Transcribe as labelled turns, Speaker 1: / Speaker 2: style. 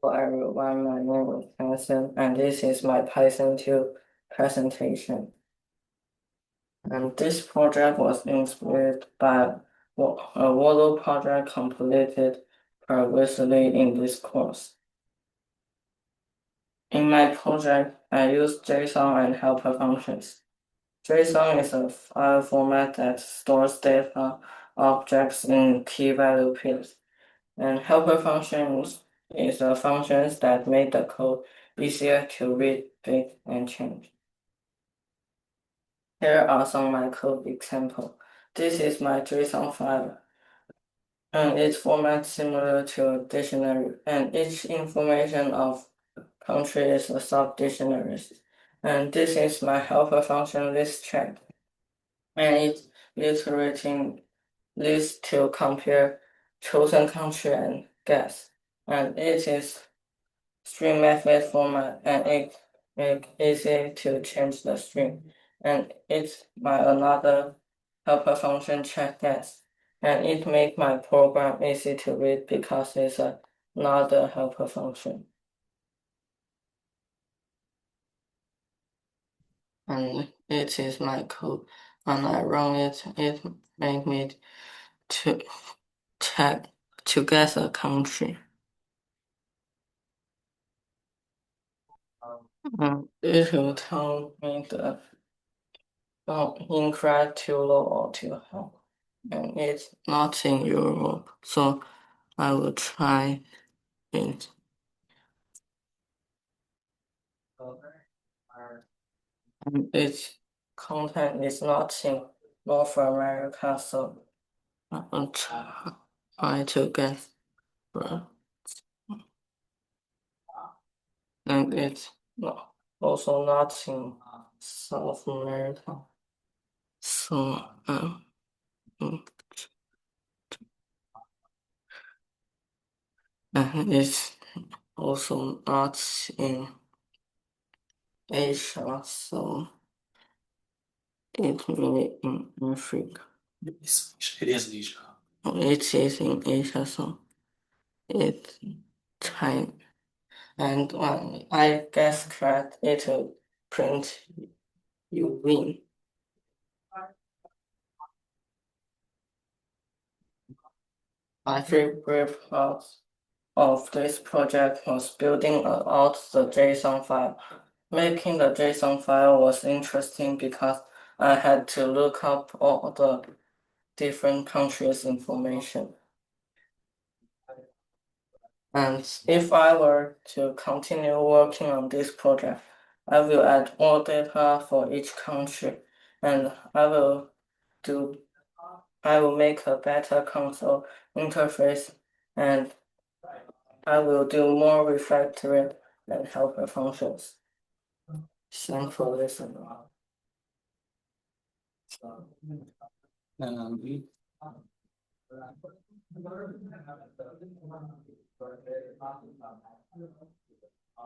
Speaker 1: Hello everyone, my name is Hansen, and this is my Python 2 presentation. And this project was inspired by a Wordle project completed previously in this course. In my project, I used JSON and helper functions. JSON is a file format that stores data objects in key-value pairs, and helper functions is a functions that make the code easier to read, read, and change. Here are some of my code examples. This is my JSON file, and its format similar to a dictionary, and each information of country is a sub-dictionary. And this is my helper function list check, and it's iterating list to compare chosen country and guess. And it is string method format, and it make easy to change the string. And it's my another helper function check guess, and it make my program easy to read because it's another helper function. And it is my code. When I run it, it make me to check to guess a country. It will tell me the incorrect, too low, or too high. And it's not in Europe, so I will try it. And its content is not in North America, so I will try to guess. And it's also not in South America, so mm, and it's also not in Asia, so it may in Africa.
Speaker 2: It is Asia.
Speaker 1: It is in Asia, so it's China. And when I guess correct, it will print you win. My favorite part of this project was building out the JSON file. Making the JSON file was interesting because I had to look up all the different countries' information. And if I were to continue working on this project, I will add more data for each country, and do I will make a better console interface, and I will do more refactoring and helper functions. Thanks for listening.
Speaker 2: Um,